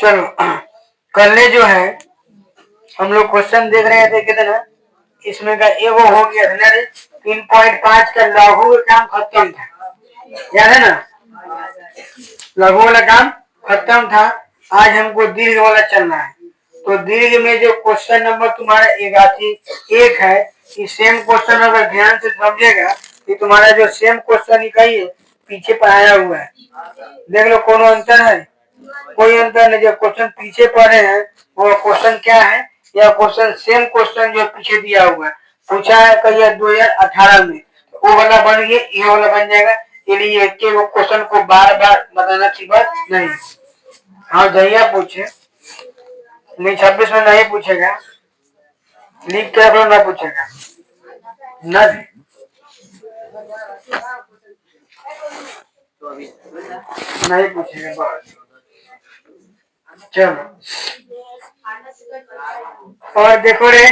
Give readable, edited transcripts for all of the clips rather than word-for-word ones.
चलो कल जो है हम लोग क्वेश्चन देख रहे थे कितना, इसमें का एगो हो गया था ना 3.5 का लघु काम खत्म था, याद है ना। लघु वाला काम खत्म था। आज हमको दीर्घ वाला चलना है। तो दीर्घ में जो क्वेश्चन नंबर तुम्हारा एक है, इस सेम क्वेश्चन अगर ध्यान से समझेगा कि तुम्हारा जो सेम क्वेश्चन इकाई है पीछे पढ़ाया हुआ है, देख लो कौन अंतर है। कोई अंतर नहीं। जो क्वेश्चन पीछे पढ़े हैं वो क्वेश्चन क्या है, या क्वेश्चन सेम क्वेश्चन जो पीछे दिया हुआ है, पूछा है कहिए 2018 में, तो वो वाला बन गया, ये वाला बन जाएगा। ये एक क्वेश्चन को बार बार बताना की बात नहीं। हाँ जहिया पूछे, नहीं 26 में नहीं पूछेगा, लिख के रख ना पूछेगा ना, नहीं पूछेगा बस। चलो और देखो रे,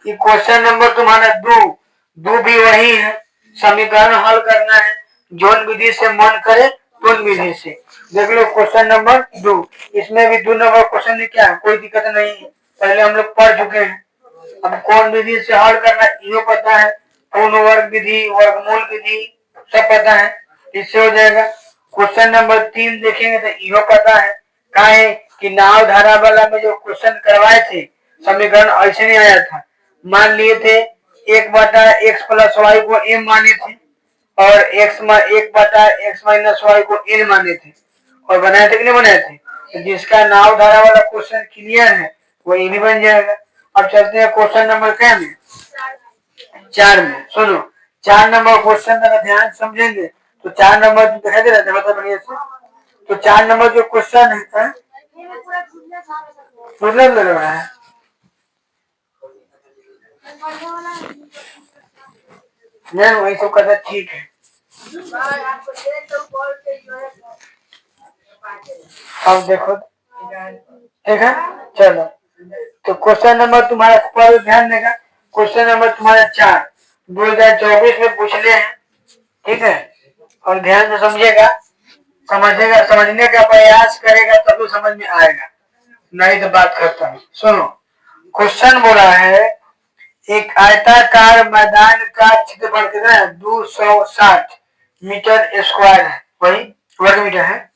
ये क्वेश्चन नंबर तुम्हारा दो भी वही है। समीकरण हल करना है जोन विधि से मन करे तो विधि से। देख लो क्वेश्चन नंबर 2, इसमें भी 2 नंबर क्वेश्चन है, क्या कोई दिक्कत नहीं है, पहले हम लोग पढ़ चुके हैं। अब कौन विधि से हल करना ये पता है, पूर्ण वर्ग विधि, वर्गमूल विधि सब पता है, इससे हो जाएगा। क्वेश्चन नंबर 3 देखेंगे तो यो पता है, काहे कि नाव धारा वाला में जो क्वेश्चन करवाए थे समीकरण ऐसे नहीं आया था। मान लिए थे 1/x + y को m माने थे और 1/x - y को n माने थे, और बनाए थे कि नहीं बनाए थे। तो जिसका नाव धारा वाला क्वेश्चन क्लियर है वो ये भी बन जाएगा। अब चलते हैं क्वेश्चन नंबर क्या में, 4 में। सुनो 4 नंबर क्वेश्चन अगर ध्यान समझेंगे तो 4 नंबर दिखाई दे रहा है, मतलब बढ़िया से। तो 4 नंबर जो क्वेश्चन है मतलब लग रहा है, नहीं वही तो कहता ठीक है। अब देखो ठीक है, चलो तो क्वेश्चन नंबर तुम्हारा पर ध्यान देगा। क्वेश्चन नंबर तुम्हारा 4 2024 में पूछने हैं, ठीक है, और ध्यान से समझेगा, समझेगा, समझने का प्रयास करेगा तब तो समझ में आएगा, नहीं तो बात करता हूँ। सुनो क्वेश्चन बोला है, एक आयताकार मैदान का क्षेत्रफल कितना है, 260 मीटर स्क्वायर है, वही वर्ग मीटर है।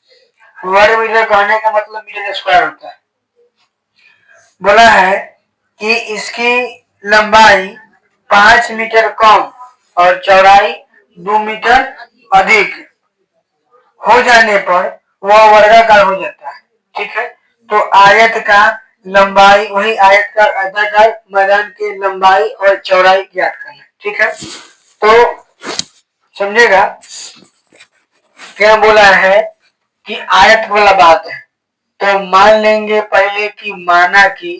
वर्ग मीटर कहने का मतलब मीटर स्क्वायर होता है। बोला है कि इसकी लंबाई 5 मीटर कम और चौड़ाई 2 मीटर अधिक हो जाने पर वह वर्गाकार हो जाता है, ठीक है। तो आयत का लंबाई, वही आयताकार मैदान की लंबाई और चौड़ाई ज्ञात करना, ठीक है। तो समझेगा क्या बोला है कि आयत वाला बात है, तो मान लेंगे पहले कि माना कि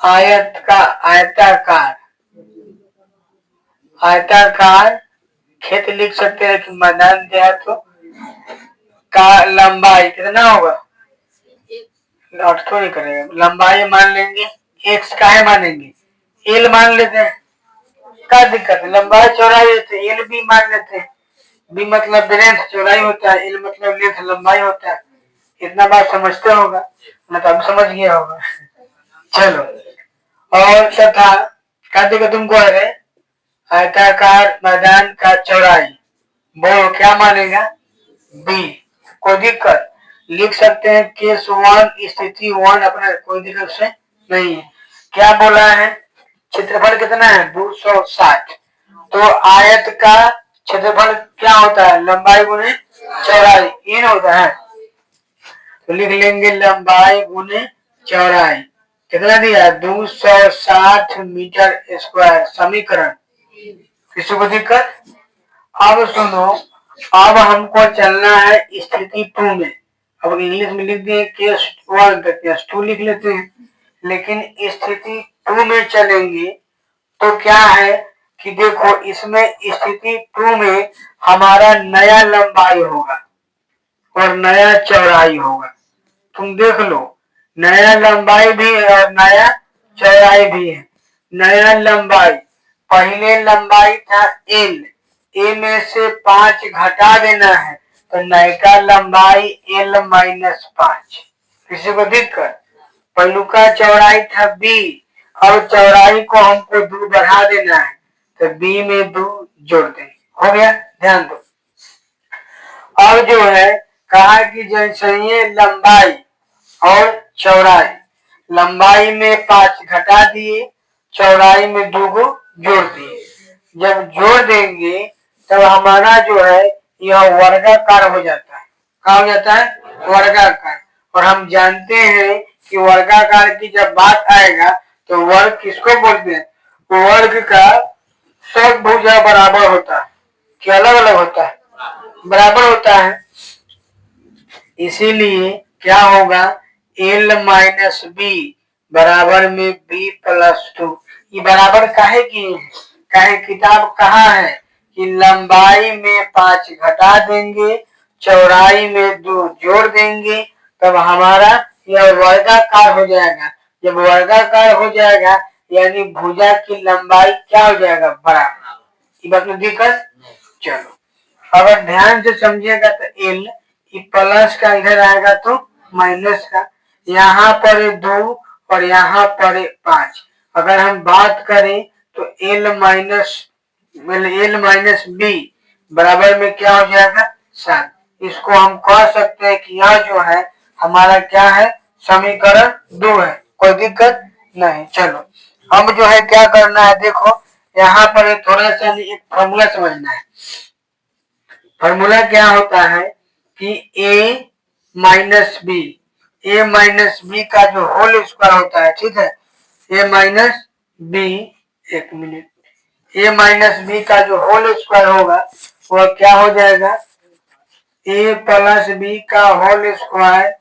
आयत का आयताकार खेत लिख सकते हैं कि मैदान दिया है तो का लंबाई कितना होगा, अर्थ नहीं करेगा, लंबाई मान लेंगे, एक्स का है मानेंगे, एल मान लेते हैं, क्या दिक्कत है, लंबाई चौड़ाई लेते एल भी मान लेते हैं, बी मतलब लेंथ चौड़ाई होता है, एल मतलब लेंथ लंबाई होता है। इतना बात समझते होगा, मैं तो अब समझ गया होगा। चलो और तथा क्या दिक्कत तुमको है, आयताकार मैदान का चौड़ाई वो क्या मानेगा, बी। कोई दिक्कत, लिख सकते हैं केस 1 स्थिति 1 अपना, कोई दिक्कत से नहीं है। क्या बोला है, क्षेत्रफल कितना है 260, तो आयत का क्षेत्रफल क्या होता है, लंबाई गुने चौड़ाई इन होता है, तो लिख लेंगे लंबाई गुने चौड़ाई कितना दिया, 260 मीटर स्क्वायर। समीकरण, किसी को दिक्कत। अब सुनो, अब हमको चलना है स्थिति 2 में। अब इंग्लिश में लिख दिए केस 1 तो केस 2 लिख लेते हैं, लेकिन स्थिति 2 में चलेंगे तो क्या है कि देखो इसमें स्थिति 2 में हमारा नया लंबाई होगा और नया चौड़ाई होगा। तुम देख लो, नया लंबाई भी है और नया चौड़ाई भी है। नया लंबाई, पहले लंबाई था एल, ए में से 5 घटा देना है तो नयका लंबाई एल - 5, किसी को दिक्कत? पहलू का चौड़ाई था बी, अब चौड़ाई को हमको 2 बढ़ा देना है तो बी में 2 जोड़ देंगे, हो गया। ध्यान दो, अब जो है कहा कि जैसे ये लंबाई और चौड़ाई, लंबाई में 5 घटा दिए, चौड़ाई में 2 को जोड़ दिए। जब जोड़ देंगे तब हमारा जो है यह वर्गाकार हो जाता है। क्या हो जाता है? वर्गाकार। और हम जानते हैं कि वर्गाकार की जब बात आएगा तो वर्ग किसको बोलते हैं? वर्ग का सब भुजा बराबर होता है कि अलग अलग होता है? बराबर होता है। इसीलिए क्या होगा? L माइनस बी बराबर में b प्लस 2। ये बराबर काहे की है? काहे किताब कहा है कि लंबाई में 5 घटा देंगे, चौड़ाई में 2 जोड़ देंगे, तब हमारा यह वर्गाकार हो जाएगा। जब वर्गाकार हो जाएगा यानी भुजा की लंबाई क्या हो जाएगा? बराबर। ये बात में दिक्कत? चलो अगर ध्यान से समझिएगा तो L प्लस का इधर आएगा तो माइनस का, यहाँ पर 2 और यहाँ पर 5। अगर हम बात करें तो L माइनस बी बराबर में क्या हो जाएगा? 7। इसको हम कह सकते हैं कि यह जो है हमारा क्या है? समीकरण 2 है। कोई दिक्कत नहीं। चलो हम जो है क्या करना है, देखो यहाँ पर थोड़ा सा एक फॉर्मूला समझना है। फॉर्मूला क्या होता है कि a माइनस बी का जो होल स्क्वायर होता है, ठीक है, a माइनस बी, एक मिनट, a माइनस बी का जो होल स्क्वायर होगा वह क्या हो जाएगा? a प्लस बी का whole square,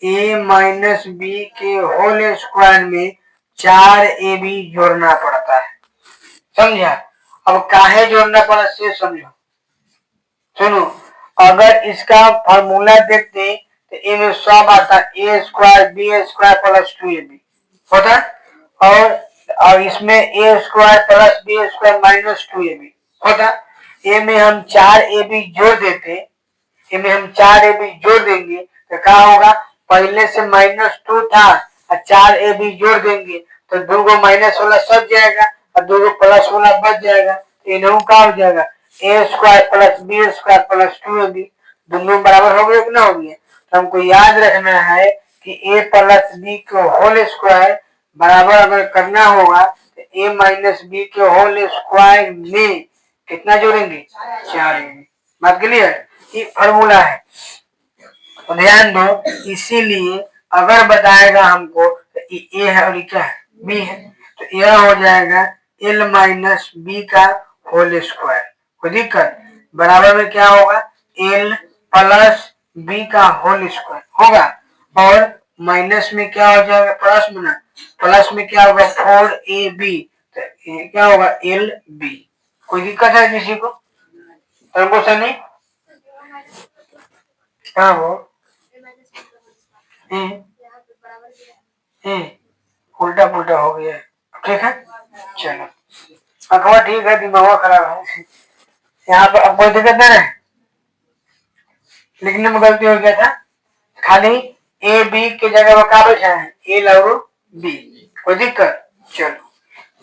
a minus B के होल स्क्वायर में 4ab जोड़ना पड़ता है। समझा? अब काहे जोड़ना पड़ा से समझो। सुनो, अगर इसका फॉर्मूला देखते तो ए में सब आता, A square B square plus 2ab होता, और इसमें A square plus B square minus 2ab होता। ए में हम 4ab जोड़ देते, ए में हम 4ab जोड़ देंगे तो क्या होगा? पहले से -2 था और 4ab जोड़ देंगे तो 2 को माइनस वाला सट जाएगा और 2 को प्लस वाला बच जाएगा। इन्हों का हो जाएगा A square plus B square plus 2ab, दोनों बराबर हो गए कि ना हो गए? तो हमको याद रखना है कि ए प्लस बी के होल स्क्वायर बराबर अगर करना होगा तो ए माइनस बी के होल स्क्वायर में कितना जोड़ेंगे? 4ab। बात क्लियर? ये फॉर्मूला है, तो ध्यान दो। इसीलिए अगर बताएगा हमको तो ए है और क्या है? बी है, तो यह हो जाएगा L माइनस बी का होल स्क्वायर। कोई दिक्कत? बराबर में क्या होगा? L प्लस बी का होल स्क्वायर होगा, और माइनस में क्या हो जाएगा? प्लस में ना, प्लस में क्या होगा? 4ab, तो ये क्या होगा? LB। कोई दिक्कत है किसी को? क्वेश्चन नहीं? हाँ वो उल्टा पुल्टा हो गया, ठीक है। चलो अखबार ठीक है, दिमाग खराब है। यहाँ पर अब कोई दिक्कत नहीं है, लिखने में गलती हो गया था, खाली ए बी की जगह पर क्या बचा है? एल और बी। कोई दिक्कत? चलो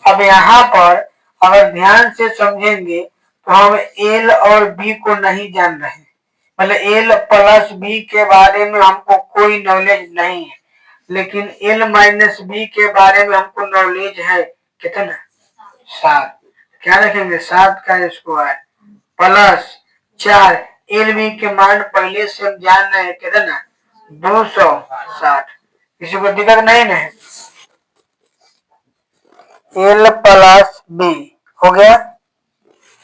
अब यहाँ पर अगर ध्यान से समझेंगे तो हम एल और बी को नहीं जान रहे, मतलब एल प्लस बी के बारे में हमको कोई नॉलेज नहीं है, लेकिन एल माइनस बी के बारे में हमको नॉलेज है। कितना? 7। क्या रखेंगे? 7 का स्क्वायर प्लस 4, एल बी के मान पहले से हम जान रहे हैं कितना? 260। किसी को दिक्कत नहीं है? एल प्लस बी हो गया,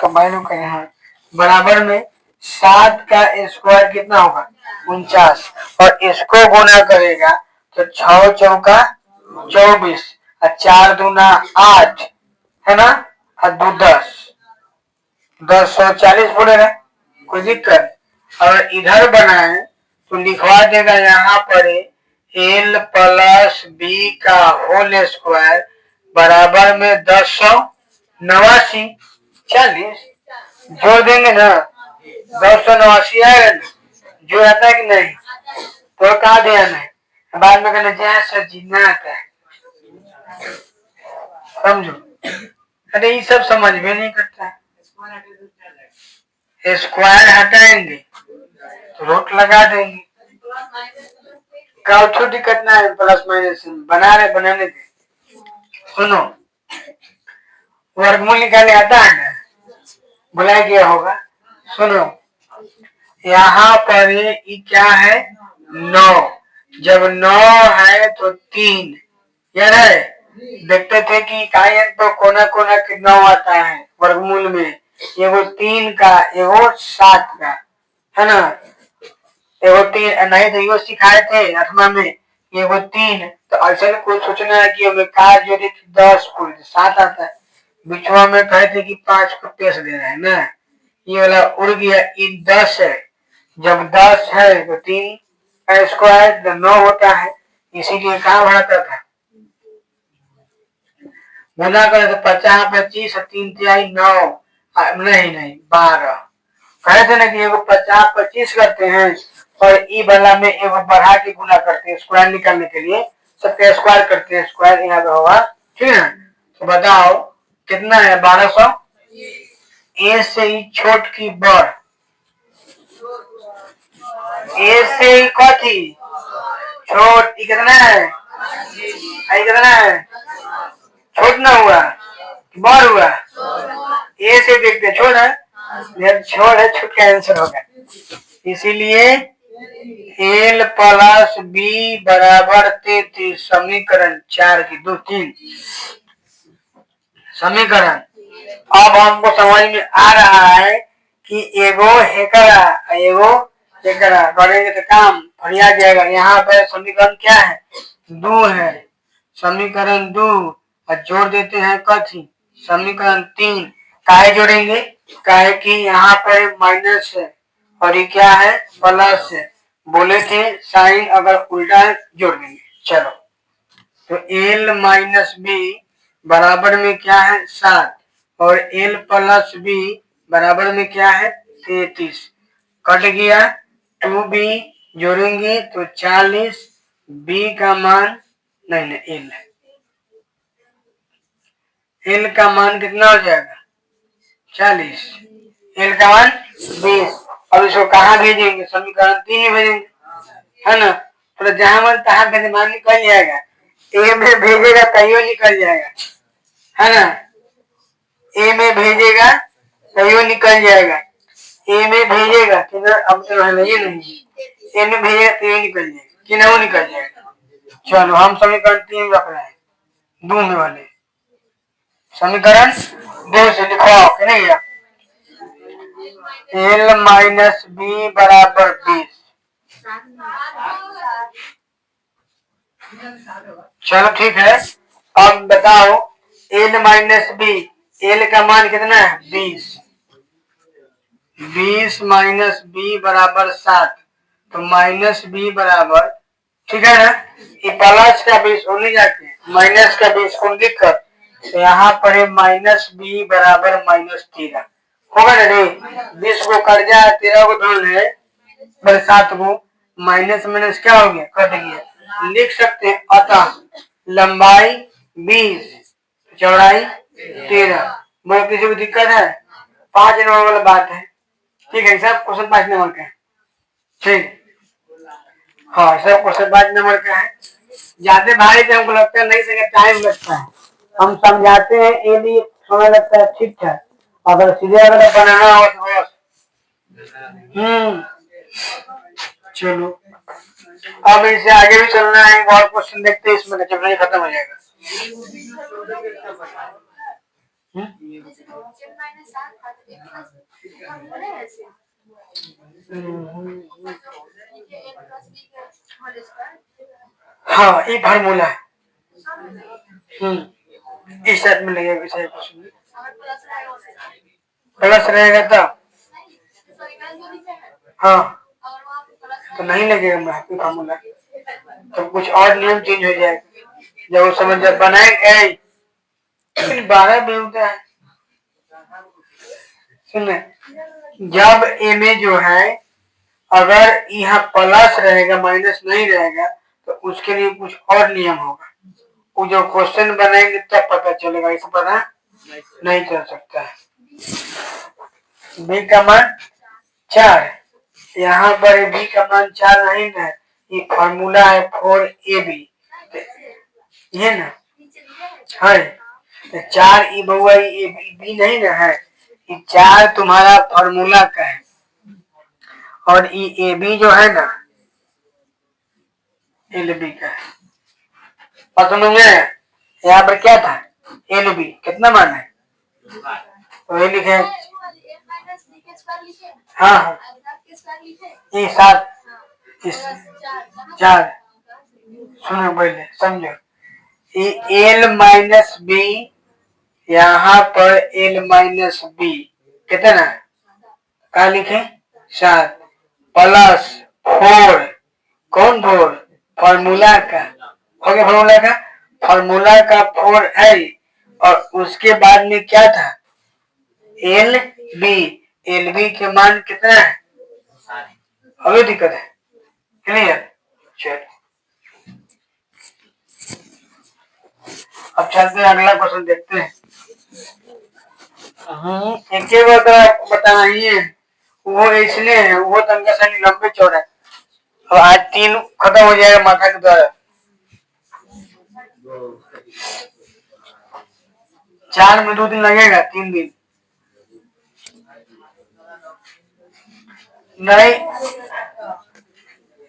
कंबाइन का यहाँ बराबर में 7 का स्क्वायर कितना होगा? 49, और इसको गुना करेगा तो 6 चौका 24 और 4 दूना 8 है ना, और 2 10, 1040 बोलेगा। कोई दिक्कत? अगर इधर बनाए तो लिखवा देगा यहाँ पर एल प्लस बी का होल स्क्वायर बराबर में 1089, 40 जोड़ देंगे ना, 1089 आएगा ना, जो आता है कि नहीं? तो कहाँ ध्यान है? बाद में कहना जय सर जी ना आता है, समझो। अरे ये सब समझ में नहीं करता है। स्क्वायर हटाएंगे तो रूट लगा देंगे, छोटी कटना है, प्लस माइनस बना रहे, बनाने दे। सुनो, वर्गमूल निकालने आता है ना, बुलाया गया होगा। सुनो, यहाँ पर ये क्या है 9, जब 9 है तो 3, याद है देखते थे कि इकाई तो कोना कोना के 9 आता है वर्गमूल में, एगो 3 का एगो 7 का, है ना। एगो 3 नहीं तो यो सिखाए थे 8वां में, एगो 3, तो ऐसा कोई सोचना है कि हमें का जोड़े 10 को 7 आता है, बिचवा में कहे थे कि 5 को पेश दे रहे हैं ना, ये वाला उड़ गया, ये 10 है, जब 10 है तो 3 का स्क्वायर 9 होता है, इसीलिए कहाँ बढ़ाता था, गुना करे तो 50 25 3 तिहाई 9, नहीं 12, कहे थे ना कि एगो 50 25 करते हैं और ई वाला में एगो बढ़ा के गुना करते हैं स्क्वायर निकालने के लिए, सबका स्क्वायर करते हैं, स्क्वायर यहाँ पे होगा, ठीक है। तो बताओ कितना है 1200, ए से ही छोट की बड़, ए से ही कथी छोट, कितना है, कितना है, छोट ना हुआ बड़ हुआ, ए से देखते छोड़ है, छोड़ है, छोट का आंसर होगा, इसीलिए एल प्लस बी बराबर 33, समीकरण 4 की 2 3 समीकरण। अब हमको समझ में आ रहा है कि एगो हेकरा एगो हेकरा करेंगे तो काम बढ़िया जाएगा। यहाँ पर समीकरण क्या है 2 है, समीकरण 2 और जोड़ देते हैं कथी समीकरण 3, काहे जोड़ेंगे, काहे कि यहाँ पर माइनस है और ये क्या है प्लस है, बोले थे साइन अगर उल्टा है जोड़ देंगे। चलो तो एल माइनस बी बराबर में क्या है 7 और एल प्लस बी बराबर में क्या है 33, कट गया 2b जोड़ेंगे तो 40, बी का मान नहीं एल का मान कितना हो जाएगा 40, एल का मान 20। अब इसको कहाँ भेजेंगे, समीकरण 3 में भेजेंगे, है ना। तो जहां मन तहां भेजे मान निकल जाएगा, ए में भेजेगा तैयो निकल जाएगा, है ना, ए में भेजेगा तैयो निकल जाएगा, ए में भेजेगा कि ना, अब तो नहीं ए में भेजेगा तैयो निकल जाएगा कि ना, वो निकल जाएगा। चलो हम समीकरण 3 रख रहे हैं, 2 में वाले समीकरण 2 से लिखो कि नहीं, एल माइनस बी बराबर 20, चलो ठीक है। अब बताओ एल माइनस बी, एल का मान कितना है 20, 20 माइनस बी बराबर 7, तो माइनस बी बराबर, ठीक है ना, ये प्लस का 20 होने जाके माइनस का 20 को लिखकर, तो यहाँ पर है माइनस बी बराबर -13 होगा ना रे, 20 को कर जाए 13 को धोल है 7 को, माइनस माइनस क्या हो गया कट गया, लिख सकते हैं अतः लंबाई 20 चौड़ाई 13, मतलब किसी को दिक्कत है 5 नंबर वाला बात है, ठीक है, सब क्वेश्चन 5 नंबर का है, ठीक, हाँ सब क्वेश्चन 5 नंबर का है, ज्यादा भारी तो हमको लगता है नहीं सके, टाइम लगता है, हम समझाते हैं ये लिए समय लगता है, ठीक है, अगर सीधे अगर बनाना हो तो बस चलो अब इसे आगे भी चलना है, और क्वेश्चन देखते हैं, इसमें जब नहीं खत्म हो जाएगा। हाँ ये फार्मूला है, इस सेट में लगेगा, प्लस रहेगा तब, हाँ तो नहीं लगेगा फार्मूला, तो कुछ और नियम चेंज हो जाएगा, जब उस समय जब बनाएंगे 12 भी होता है, सुने जब ए में जो है अगर यहाँ प्लस रहेगा माइनस नहीं रहेगा तो उसके लिए कुछ और नियम होगा, वो जो क्वेश्चन बनाएंगे तब पता चलेगा, इसे पता नहीं चल सकता है। बी का मान 4, यहाँ पर बी का मान 4 नहीं है, ये फॉर्मूला है 4ab, ये ना है, तो 4 ई बउआ बी नहीं ना है, ये 4 तुम्हारा फॉर्मूला का है, और ई ए बी जो है ना एल बी का है। और समझे यहाँ पर क्या था, एल बी कितना मान है, तो ये लिखे हाँ हाँ ये 7 4, सुनो पहले समझो, एल माइनस बी, यहाँ पर एल माइनस बी कितना क्या लिखे 7 प्लस 4, कौन 4 फॉर्मूला का, हो गया फॉर्मूला का 4 है, और उसके बाद में क्या था एल बी के मान कितना है, अभी दिक्कत है, क्लियर। चलो अब चलते हैं अगला क्वेश्चन देखते हैं। एक ही बात आपको बताना ही है, वो इसलिए है वो तंगा साली लंबे चौड़ा है, और आज 3 खत्म हो जाएगा माथा के द्वारा, 4 में 2 दिन लगेगा, 3 दिन नहीं,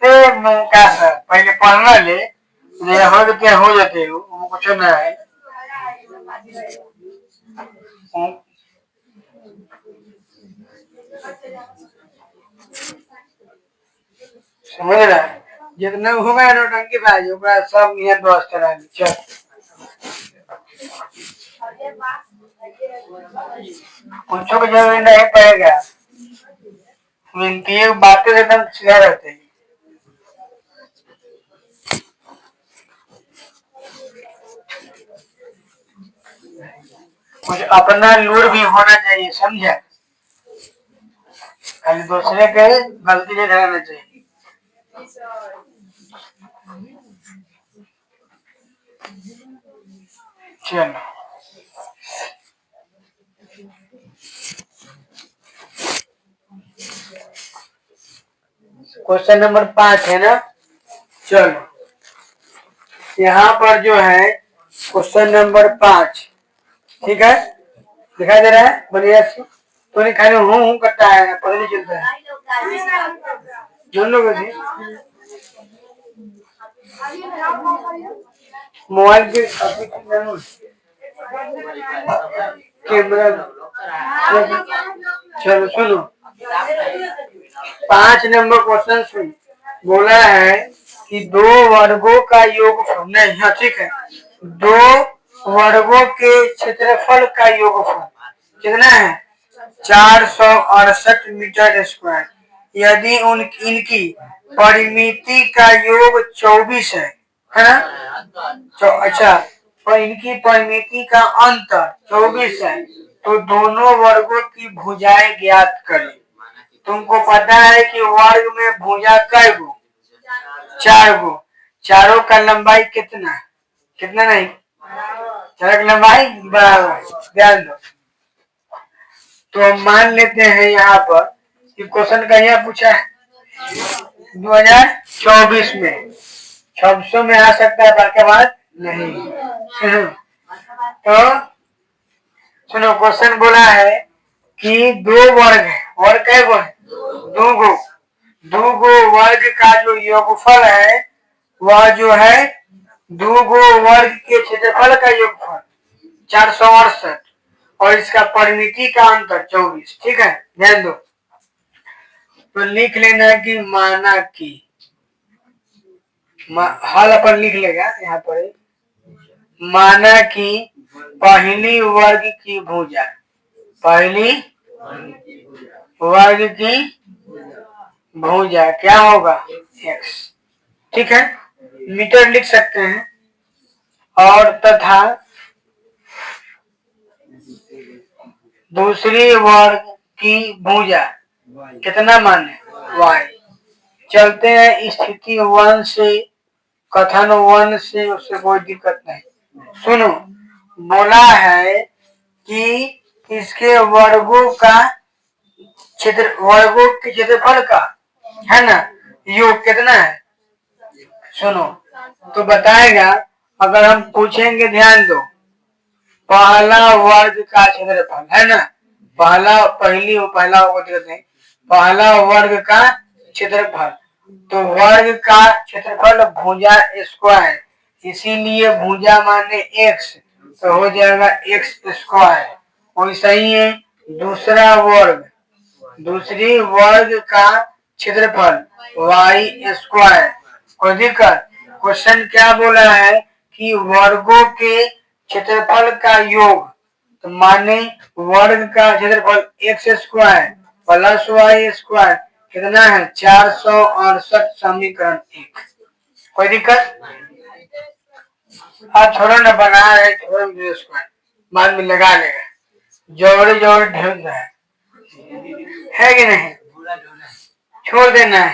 पहले पढ़ना ले हो जाते वो कुछ ना है। समझ रहा है, जितना होगा नौटंकी भाई सब नियत व्यवस्था रही। चल पूछो की जरूरी नहीं पड़ेगा, मिलती बातें एकदम सीधा रहते हैं। कुछ अपना लूर भी होना चाहिए, समझा, खाली दूसरे के गलती नहीं रहना चाहिए। चलो क्वेश्चन नंबर 5 है ना, चलो यहाँ पर जो है क्वेश्चन नंबर 5, ठीक है, दिखाई दे रहा है बढ़िया से, तो नहीं खाली हूँ करता है, पता नहीं चलता है, जान लोगे मोबाइल के कैमरा। चलो सुनो 5 नंबर क्वेश्चन सुन, बोला है कि 2 वर्गों का योगफल, नहीं हाँ ठीक है, 2 वर्गों के क्षेत्रफल का योगफल कितना है 468 मीटर स्क्वायर, यदि इनकी परिमिति का योग 24 है ना, अच्छा, और इनकी परिमिति का अंतर 24 है, तो दोनों वर्गों की भुजाएं ज्ञात करें। तुमको पता है कि वर्ग में भुजा कै गो, 4 गो, चारों का लंबाई कितना नहीं, चारों की लंबाई बराबर, ध्यान दो। तो हम मान लेते हैं यहाँ पर कि क्वेश्चन का यह पूछा है 2024 में, 2600 में आ सकता है, बाकी बात नहीं। तो सुनो क्वेश्चन बोला है कि 2 वर्ग है, वर्ग कै गो है 2 गो वर्ग का जो योगफल है वह जो है 2 गो वर्ग के क्षेत्रफल का योगफल 468, और इसका परिमिति का अंतर 24, ठीक है, ध्यान दो। तो लिख लेना कि माना कि हल अपन लिख लेगा यहाँ पर, माना कि पहली वर्ग की भुजा, पहली वर्ग की भुजा क्या होगा x, ठीक है, मीटर लिख सकते हैं, और तथा दूसरी वर्ग की भुजा कितना मान है y। चलते हैं स्थिति 1 से कथन 1 से उससे कोई दिक्कत नहीं। सुनो, बोला है कि इसके वर्गों के क्षेत्रफल का है ना योग कितना है। सुनो तो बताएगा, अगर हम पूछेंगे, ध्यान दो, पहला वर्ग का क्षेत्रफल है ना, पहला होगा, पहला वर्ग का क्षेत्रफल, तो वर्ग का क्षेत्रफल भुजा स्क्वायर, इसीलिए भुजा माने x, तो हो जाएगा x स्क्वायर। वैसा ही है दूसरी वर्ग का क्षेत्रफल y स्क्वायर। कोई दिक्कत? क्वेश्चन क्या बोला है कि वर्गों के क्षेत्रफल का योग, तो माने वर्ग का क्षेत्रफल x square plus y square कितना है 468, समीकरण 1। कोई दिक्कत? आप छोड़ो ना, बना रहे छोड़ो स्क्वायर, बाद में लगा लेगा, जोड़े ढूंढ रहा है कि नहीं, छोड़ देना है।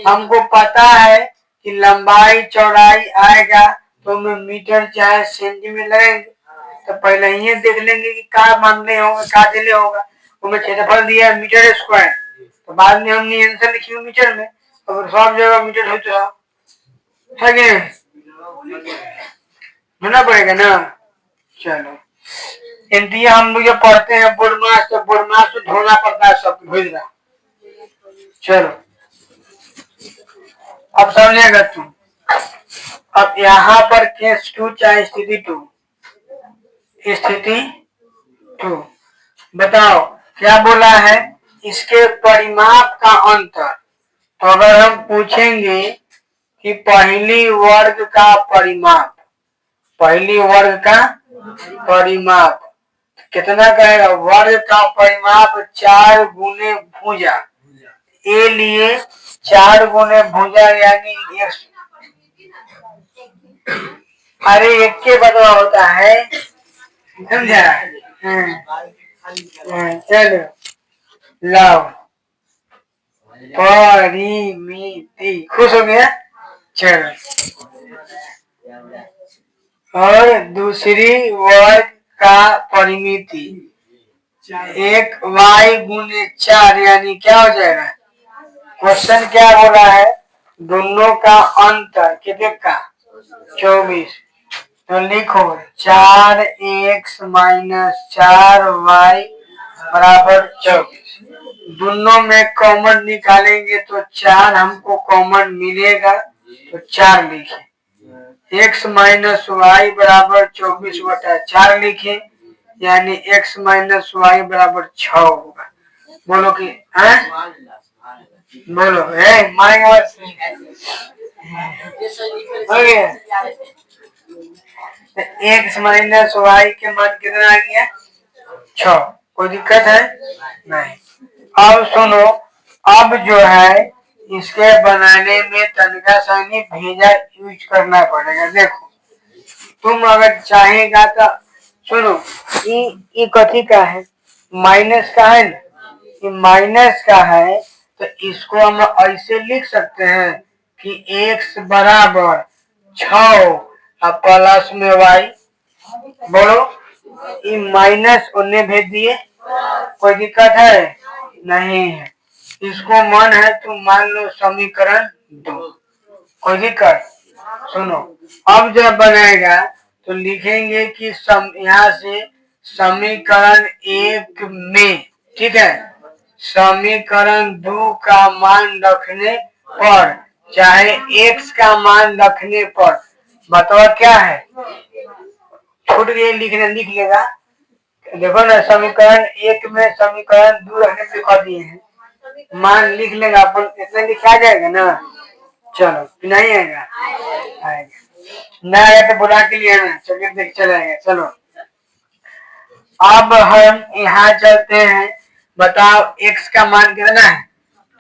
हमको पता है कि लंबाई चौड़ाई आएगा तो में मीटर चाहे सेंटीमीटर लगेंगे, तो पहले ही देख लेंगे कि क्या मानने होगा, क्या दिले होगा। उनमें क्षेत्रफल दिया है मीटर स्क्वायर, तो बाद में हमने आंसर लिखी मीटर में, तो सब जगह मीटर हो तो है कि नहीं, होना पड़ेगा ना। चलो, इंडिया हम लोग पढ़ते हैं बुरमास, तो बुरमास तो ढोना पड़ता है, सब भेज रहा। चलो अब समझेगा तुम। अब यहाँ पर केस 2 चाहे स्थिति 2 बताओ क्या बोला है, इसके परिमाप का अंतर। तो अगर हम पूछेंगे कि पहली वर्ग का परिमाप कितना कहेगा, वर्ग का परिमाप 4 गुने भुजा, ए लिए 4 गुने भुजा यानी अरे एक के बदला होता है, समझा। चलो लाओ, परिमिति, खुश हो गया। चलो, और दूसरी वर्ग का परिमिति 1 y गुने 4 यानी क्या हो जाएगा। क्वेश्चन क्या हो रहा है, दोनों का अंतर कितने का 24, तो लिखो 4x माइनस 4y बराबर 24। दोनों में कॉमन निकालेंगे तो 4 हमको कॉमन मिलेगा, तो 4 लिखे। x माइनस वाई बराबर 24/4 लिखे, यानी x माइनस वाई बराबर 6 होगा। बोलो कि बोलो एक्स माइनस वाई के मान कितना आ गया 6। कोई दिक्कत है नहीं। अब सुनो, अब जो है इसके बनाने में तनिका सानी भेजा यूज करना पड़ेगा। देखो तुम अगर चाहेगा तो सुनो, ये कथी का है, माइनस का है ना, ये माइनस का है, तो इसको हम ऐसे लिख सकते हैं कि x बराबर 6 और प्लस में y। बोलो, ये माइनस उन्हें भेज दिए, कोई दिक्कत है नहीं है। इसको मन है तो मान लो समीकरण 2, कोई दिक्कत। सुनो, अब जब बनाएगा तो लिखेंगे कि यहाँ से समीकरण 1 में, ठीक है, समीकरण 2 का मान रखने पर चाहे x का मान रखने पर, बताओ क्या है, छूट गए लिखने, लिख लेगा। देखो ना, समीकरण 1 में समीकरण 2 रखने पे लिखा दिए हैं, मान लिख लेगा अपन, इतना लिखा जाएगा ना। चलो नहीं आएगा, ना आया तो बुला के लिए आना, चलिए देख चलेगा। चलो अब हम यहाँ चलते हैं, बताओ x का मान कितना है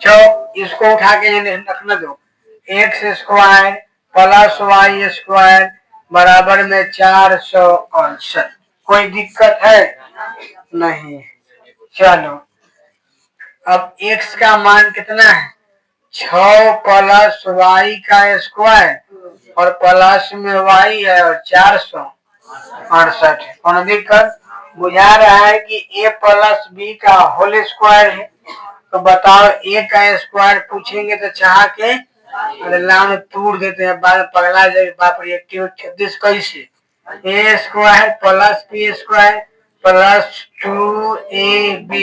6, इसको उठा के रखना दो, x square plus y square बराबर में 468। कोई दिक्कत है नहीं। चलो अब x का मान कितना है 6 प्लस y का स्क्वायर और प्लस में वाई है और 468 है। कौन दिक्कत बुझा रहा है कि ए प्लस बी का होल स्क्वायर है। तो बताओ ए का स्क्वायर पूछेंगे तो चाह के अरे लाम तोड़ देते हैं, बाद पगला जाए बाप रे 36 कैसे। A square plus B square plus 2ab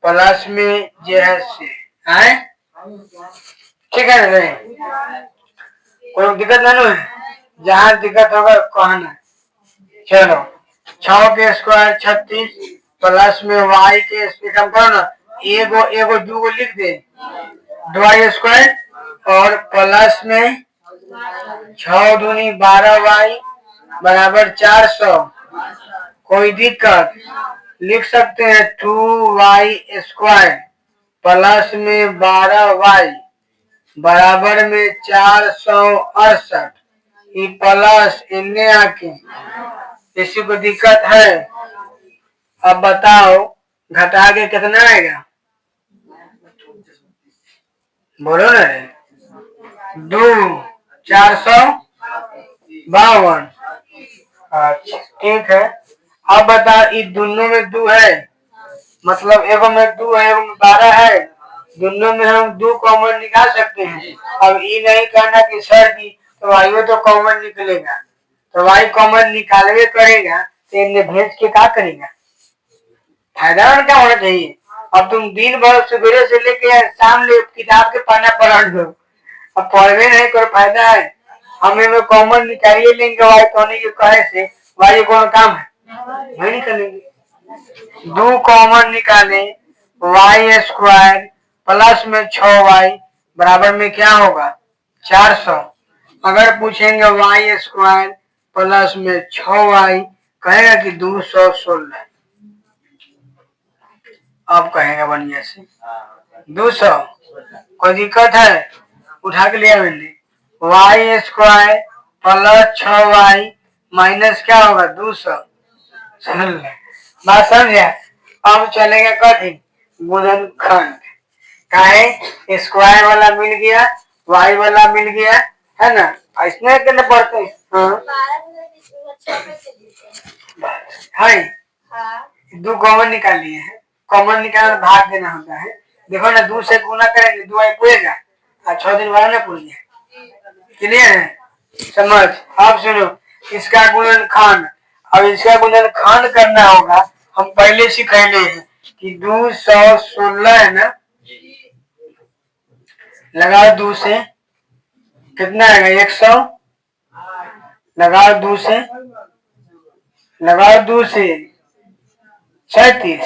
plus में जे है ठीक है ना। कोई दिक्कत नहीं है, जहाँ दिक्कत होगा कहना। चलो 6 के स्क्वायर 36 प्लस में वाई के स्क्वायर ना एगो एगो दूगो लिख दे 2y स्क्वायर और प्लस में 6 दूनी 12y बराबर 400। कोई दिक्कत लिख सकते हैं 2y स्क्वायर प्लस में 12y बराबर में 468। ये प्लस इन्ने आके किसी को दिक्कत है। अब बताओ घटा के कितना आएगा बोलो ना। 2 452। अच्छा ठीक है। अब बता ये दोनों में 2 है, मतलब एगो में 2 है एगो में 12 है, दोनों में हम 2 कॉमन निकाल सकते हैं। अब ये नहीं कहना कि सर जी तो वाई तो कॉमन निकलेगा, तो वाई कॉमन निकालवे करेगा तो इन्हें भेज के क्या करेगा, फायदा क्या होना चाहिए। अब तुम दिन भर सुबह से लेके शाम ले किताब के पन्ना पलट दो, अब पढ़वे नहीं कोई फायदा है। हम इनमें कॉमन निकालिए लेंगे वाई तो नहीं कहे से वाई कौन काम है नहीं निकालेंगे। 2 कॉमन निकाले वाई स्क्वायर प्लस में 6y बराबर में क्या होगा 400। अगर पूछेंगे वाई स्क्वायर प्लस में 6y कहेगा कि 216। अब कहेगा बढ़िया से 200। कोई दिक्कत है उठा के लिया मैंने। Y square plus 6y minus क्या होगा 200। बात समझा। अब चलेगा कठिन गुणनखंड। काहे स्क्वायर वाला मिल गया वाई वाला मिल गया है ना, इसमें कितने पढ़ते हैं। हाँ 2 कॉमन निकाल लिए हैं, कॉमन निकालना भाग देना होता है। देखो ना 2 से गुना करेंगे 2 आई पूरेगा और 6 दिन बाद ना पूछ गया। क्लियर है समझ। अब सुनो इसका गुणनखंड। अब इसका गुणनखंड करना होगा, हम पहले से कहले हैं कि 216 है ना, लगाओ 2 से कितना आएगा 100, लगाओ 2 से 37,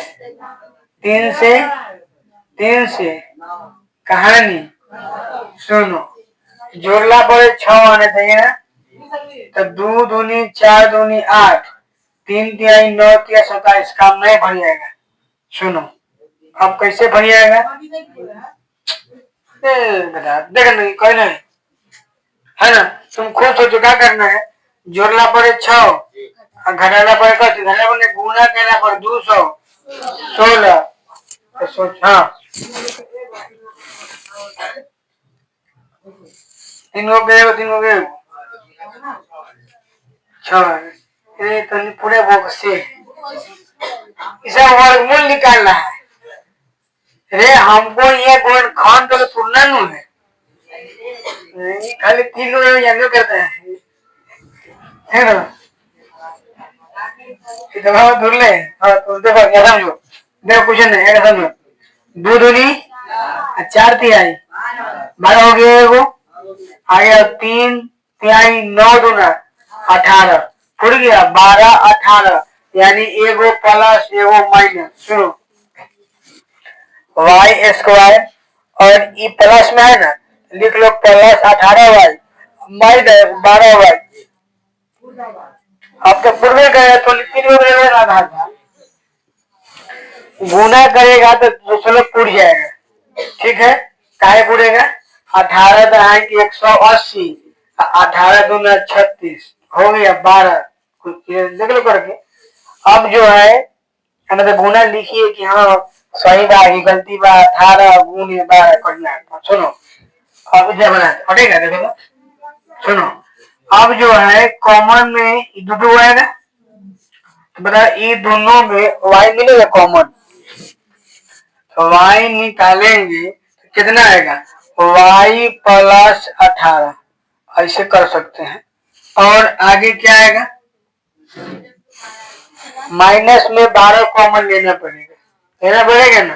3 से कहानी सुनो जोड़ला पर 6 आने चाहिए ना, तो 2 दूनी 4 दूनी 8 3 तिहाई 9 तिहाई 27 काम नहीं भर जाएगा। सुनो अब कैसे भर जाएगा देख नहीं कोई नहीं है ना। तुम खुद सोचो क्या करना है। जोड़ला पर 6 घटाला पर घटाला पर गुना करना पर 216 तो सोच। हाँ 3 हो गए 3 हो गए 6 तो पूरे बोक से इसे वर्गमूल निकालना है। रे हमको ये गुणनखंड तो तुलना नहीं है, खाली 3 लोग जानते करते हैं ना। इतना दूर ले हाँ तो देखो क्या समझो, देखो कुछ नहीं है समझो। 2 दूनी 4 तिहाई 12 हो गया एगो आ गया 3 तिहाई 9 दूना 18 फुट गया 12 18 यानी एगो प्लस एगो माइनस। सुनो वाई स्क्वायर और ई प्लस में है ना लिख लो प्लस 18y माइनस 12y। अब तो पूर्व गए तो गुना करेगा तो 200 पूछ जाएगा। ठीक है काहे पूरेगा 18 तो आएंगे 180 18 दूना 36 हो गया 12 देख लो करके। अब जो है तो गुना लिखिए कि हाँ सही बात गलती बा 18 गुने 12 करना। सुनो अब जब बना हटेगा देखो सुनो अब जो है कॉमन में दो आएगा, तो बता ये दोनों में y मिलेगा कॉमन, तो y निकालेंगे तो कितना आएगा y प्लस 18, ऐसे कर सकते हैं। और आगे क्या आएगा, माइनस में 12 कॉमन लेना पड़ेगा ना।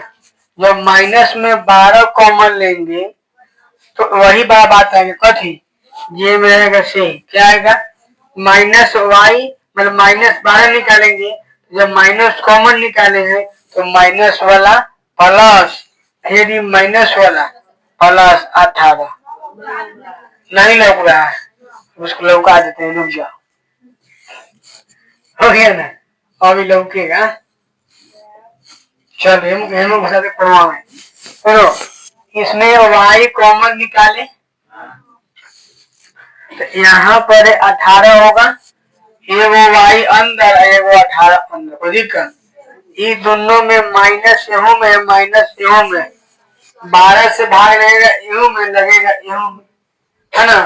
जब माइनस में 12 कॉमन लेंगे तो वही बात आएगी कथी, ये में आएगा सही, क्या आएगा माइनस वाई, मतलब -12 निकालेंगे, जब माइनस कॉमन निकालेंगे तो माइनस वाला प्लस, फिर माइनस वाला प्लस 18, नहीं लग रहा है, उसको लौका देते हैं, रुक जाओ, हो गया ना, अभी लौकेगा, चलो हम बताते पढ़वा में। चलो इसमें y कॉमन निकाले तो यहाँ पर 18 होगा, एगो y अंदर एगो 18 अंदर, कोई दिक्कत, ये दोनों में माइनस एहो में माइनस एहो में 12 से भाग लगेगा, एहो में लगेगा एहो में, है ना,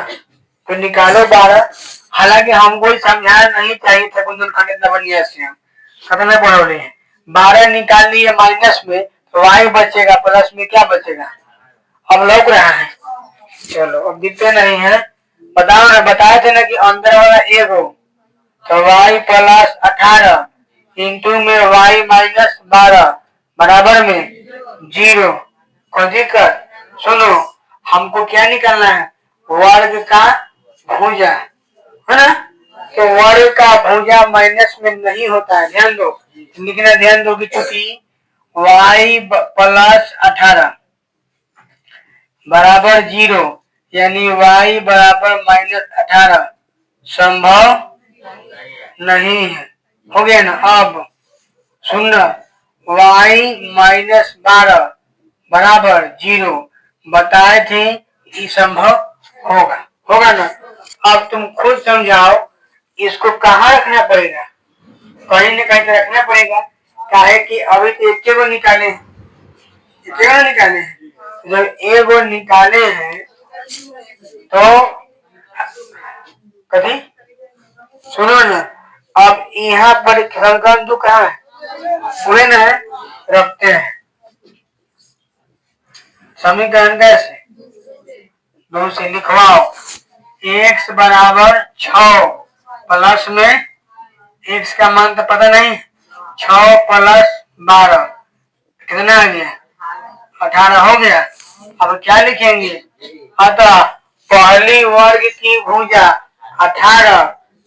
तो निकालो 12। हालांकि हमको समझाना नहीं चाहिए था, कुछ खंडित बढ़िया से हम खतरनाक पढ़ रहे हैं। 12 निकाल लिए माइनस में तो y बचेगा, प्लस में क्या बचेगा, अब लौक रहा है, चलो अब दिखते नहीं है, बताओ ना, बताए थे ना कि अंदर वाला एक हो तो y प्लस 18 इंटू में y माइनस 12 बराबर में 0, कोई दिक्कत। सुनो हमको क्या निकालना है, वर्ग का भुजा, है ना, तो वर्ग का भुजा माइनस में नहीं होता है, ध्यान दो, लिखना ध्यान दो कि चूंकि y प्लस 18 बराबर 0 यानी y बराबर -18 संभव नहीं है, हो गया ना। अब सुनना, y -12 बराबर 0 बताए थे, ये संभव होगा ना। अब तुम खुद समझाओ, इसको कहाँ रखना पड़ेगा, कहीं न कहीं तो रखना पड़ेगा, काहे कि अभी तो एक को निकाले हैं, जब एगो निकाले हैं तो कभी सुनो ना, अब यहाँ पर संख्या दो कहाँ है, हुए ना रखते हैं, समीकरण कैसे दो से लिखवाओ, x बराबर 6 प्लस में x का मान तो पता नहीं, 6 प्लस 12 कितना आ गया 18 हो गया। अब क्या लिखेंगे, अतः पहली वर्ग की भुजा 18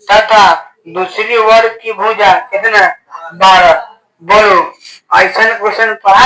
तथा दूसरी वर्ग की भुजा कितना 12, बोलो ऐसा क्वेश्चन पढ़ा